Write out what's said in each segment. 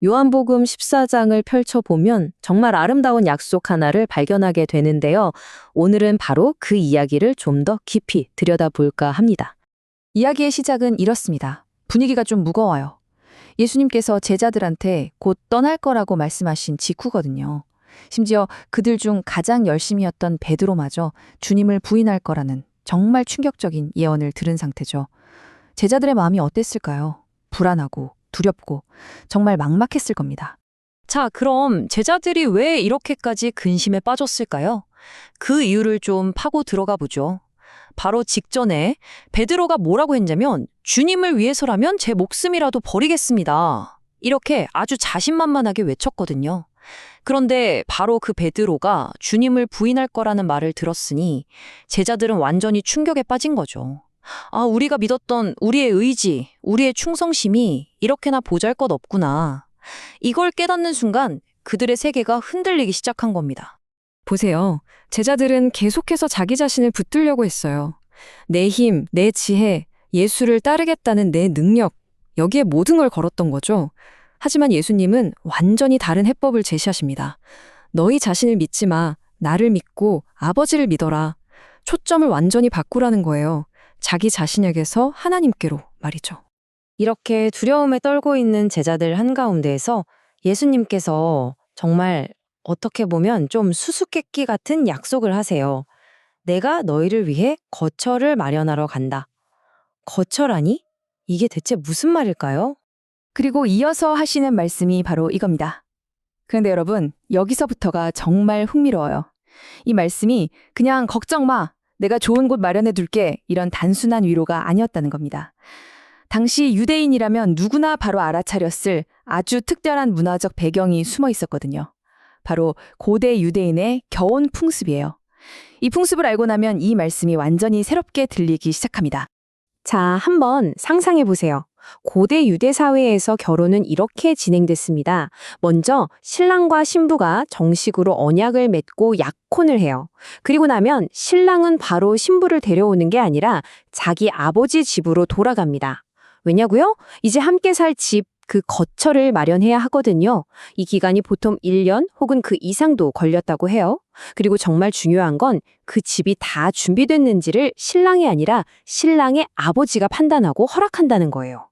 요한복음 14장을 펼쳐보면 정말 아름다운 약속 하나를 발견하게 되는데요. 오늘은 바로 그 이야기를 좀 더 깊이 들여다볼까 합니다. 이야기의 시작은 이렇습니다. 분위기가 좀 무거워요. 예수님께서 제자들한테 곧 떠날 거라고 말씀하신 직후거든요. 심지어 그들 중 가장 열심이었던 베드로마저 주님을 부인할 거라는 정말 충격적인 예언을 들은 상태죠. 제자들의 마음이 어땠을까요? 불안하고 두렵고 정말 막막했을 겁니다. 자, 그럼 제자들이 왜 이렇게까지 근심에 빠졌을까요? 그 이유를 좀 파고 들어가 보죠. 바로 직전에 베드로가 뭐라고 했냐면 주님을 위해서라면 제 목숨이라도 버리겠습니다. 이렇게 아주 자신만만하게 외쳤거든요. 그런데 바로 그 베드로가 주님을 부인할 거라는 말을 들었으니 제자들은 완전히 충격에 빠진 거죠. 아, 우리가 믿었던 우리의 의지, 우리의 충성심이 이렇게나 보잘것없구나. 이걸 깨닫는 순간 그들의 세계가 흔들리기 시작한 겁니다. 보세요. 제자들은 계속해서 자기 자신을 붙들려고 했어요. 내 힘, 내 지혜, 예수를 따르겠다는 내 능력, 여기에 모든 걸 걸었던 거죠. 하지만 예수님은 완전히 다른 해법을 제시하십니다. 너희 자신을 믿지 마. 나를 믿고 아버지를 믿어라. 초점을 완전히 바꾸라는 거예요. 자기 자신에게서 하나님께로 말이죠. 이렇게 두려움에 떨고 있는 제자들 한가운데에서 예수님께서 정말 어떻게 보면 좀 수수께끼 같은 약속을 하세요. 내가 너희를 위해 거처를 마련하러 간다. 거처라니? 이게 대체 무슨 말일까요? 그리고 이어서 하시는 말씀이 바로 이겁니다. 그런데 여러분, 여기서부터가 정말 흥미로워요. 이 말씀이 그냥 걱정 마, 내가 좋은 곳 마련해 둘게 이런 단순한 위로가 아니었다는 겁니다. 당시 유대인이라면 누구나 바로 알아차렸을 아주 특별한 문화적 배경이 숨어 있었거든요. 바로 고대 유대인의 겨혼 풍습이에요. 이 풍습을 알고 나면 이 말씀이 완전히 새롭게 들리기 시작합니다. 자, 한번 상상해 보세요. 고대 유대 사회에서 결혼은 이렇게 진행됐습니다. 먼저 신랑과 신부가 정식으로 언약을 맺고 약혼을 해요. 그리고 나면 신랑은 바로 신부를 데려오는 게 아니라 자기 아버지 집으로 돌아갑니다. 왜냐고요? 이제 함께 살 집, 그 거처를 마련해야 하거든요. 이 기간이 보통 1년 혹은 그 이상도 걸렸다고 해요. 그리고 정말 중요한 건 그 집이 다 준비됐는지를 신랑이 아니라 신랑의 아버지가 판단하고 허락한다는 거예요.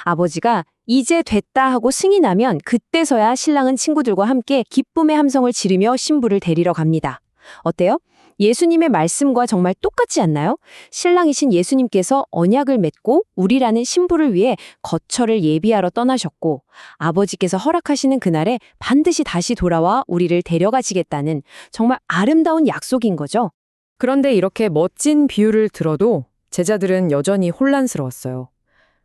아버지가 이제 됐다 하고 승인하면 그때서야 신랑은 친구들과 함께 기쁨의 함성을 지르며 신부를 데리러 갑니다. 어때요? 예수님의 말씀과 정말 똑같지 않나요? 신랑이신 예수님께서 언약을 맺고 우리라는 신부를 위해 거처를 예비하러 떠나셨고 아버지께서 허락하시는 그날에 반드시 다시 돌아와 우리를 데려가시겠다는 정말 아름다운 약속인 거죠. 그런데 이렇게 멋진 비유를 들어도 제자들은 여전히 혼란스러웠어요.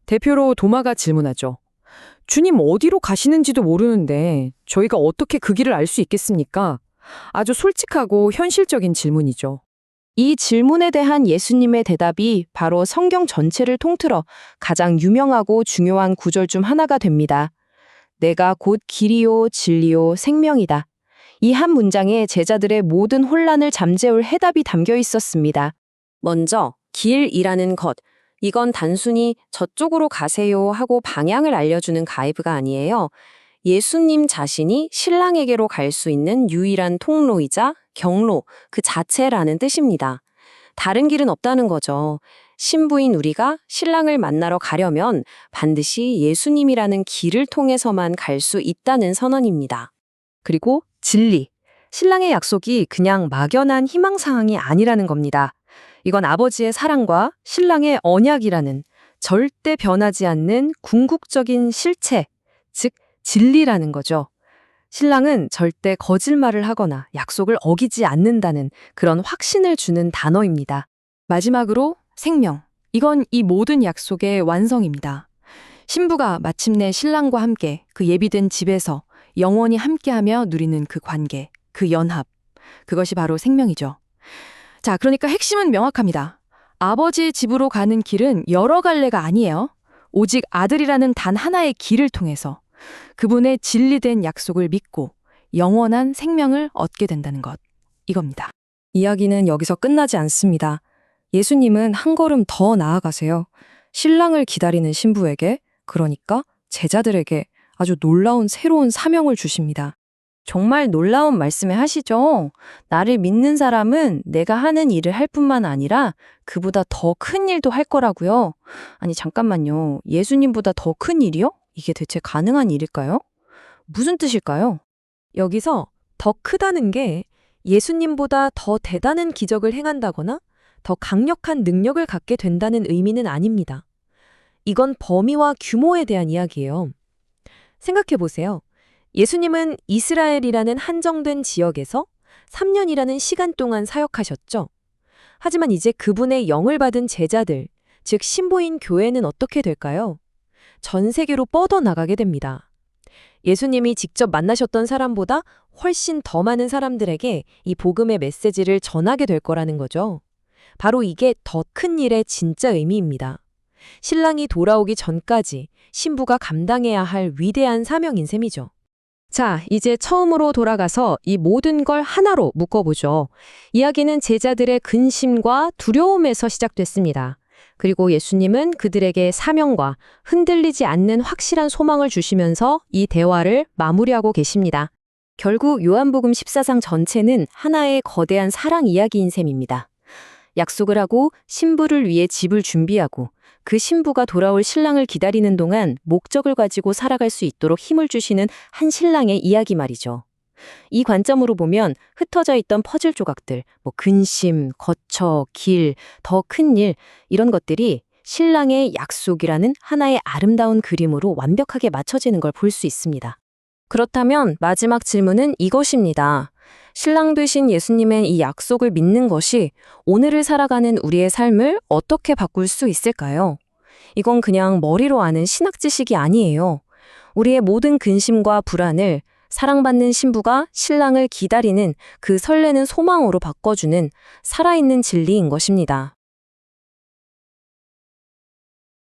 대표로 도마가 질문하죠. 주님 어디로 가시는지도 모르는데 저희가 어떻게 그 길을 알 수 있겠습니까? 아주 솔직하고 현실적인 질문이죠. 이 질문에 대한 예수님의 대답이 바로 성경 전체를 통틀어 가장 유명하고 중요한 구절 중 하나가 됩니다. 내가 곧 길이요 진리요 생명이다. 이 한 문장에 제자들의 모든 혼란을 잠재울 해답이 담겨 있었습니다. 먼저 길이라는 것. 이건 단순히 저쪽으로 가세요 하고 방향을 알려주는 가이드가 아니에요. 예수님 자신이 신랑에게로 갈 수 있는 유일한 통로이자 경로 그 자체라는 뜻입니다. 다른 길은 없다는 거죠. 신부인 우리가 신랑을 만나러 가려면 반드시 예수님이라는 길을 통해서만 갈 수 있다는 선언입니다. 그리고 진리. 신랑의 약속이 그냥 막연한 희망사항이 아니라는 겁니다. 이건 아버지의 사랑과 신랑의 언약이라는 절대 변하지 않는 궁극적인 실체, 즉 진리라는 거죠. 신랑은 절대 거짓말을 하거나 약속을 어기지 않는다는 그런 확신을 주는 단어입니다. 마지막으로 생명. 이건 이 모든 약속의 완성입니다. 신부가 마침내 신랑과 함께 그 예비된 집에서 영원히 함께하며 누리는 그 관계, 그 연합. 그것이 바로 생명이죠. 자, 그러니까 핵심은 명확합니다. 아버지 집으로 가는 길은 여러 갈래가 아니에요. 오직 아들이라는 단 하나의 길을 통해서 그분의 진리된 약속을 믿고 영원한 생명을 얻게 된다는 것. 이겁니다. 이야기는 여기서 끝나지 않습니다. 예수님은 한 걸음 더 나아가세요. 신랑을 기다리는 신부에게, 그러니까 제자들에게 아주 놀라운 새로운 사명을 주십니다. 정말 놀라운 말씀을 하시죠. 나를 믿는 사람은 내가 하는 일을 할 뿐만 아니라 그보다 더 큰 일도 할 거라고요. 아니, 잠깐만요. 예수님보다 더 큰 일이요? 이게 대체 가능한 일일까요? 무슨 뜻일까요? 여기서 더 크다는 게 예수님보다 더 대단한 기적을 행한다거나 더 강력한 능력을 갖게 된다는 의미는 아닙니다. 이건 범위와 규모에 대한 이야기예요. 생각해 보세요. 예수님은 이스라엘이라는 한정된 지역에서 3년이라는 시간 동안 사역하셨죠. 하지만 이제 그분의 영을 받은 제자들, 즉 신부인 교회는 어떻게 될까요? 전 세계로 뻗어나가게 됩니다. 예수님이 직접 만나셨던 사람보다 훨씬 더 많은 사람들에게 이 복음의 메시지를 전하게 될 거라는 거죠. 바로 이게 더 큰 일의 진짜 의미입니다. 신랑이 돌아오기 전까지 신부가 감당해야 할 위대한 사명인 셈이죠. 자, 이제 처음으로 돌아가서 이 모든 걸 하나로 묶어보죠. 이야기는 제자들의 근심과 두려움에서 시작됐습니다. 그리고 예수님은 그들에게 사명과 흔들리지 않는 확실한 소망을 주시면서 이 대화를 마무리하고 계십니다. 결국 요한복음 14장 전체는 하나의 거대한 사랑 이야기인 셈입니다. 약속을 하고 신부를 위해 집을 준비하고 그 신부가 돌아올 신랑을 기다리는 동안 목적을 가지고 살아갈 수 있도록 힘을 주시는 한 신랑의 이야기 말이죠. 이 관점으로 보면 흩어져 있던 퍼즐 조각들, 근심, 거처, 길, 더 큰 일, 이런 것들이 신랑의 약속이라는 하나의 아름다운 그림으로 완벽하게 맞춰지는 걸 볼 수 있습니다. 그렇다면 마지막 질문은 이것입니다. 신랑 되신 예수님의 이 약속을 믿는 것이 오늘을 살아가는 우리의 삶을 어떻게 바꿀 수 있을까요? 이건 그냥 머리로 아는 신학 지식이 아니에요. 우리의 모든 근심과 불안을 사랑받는 신부가 신랑을 기다리는 그 설레는 소망으로 바꿔주는 살아있는 진리인 것입니다.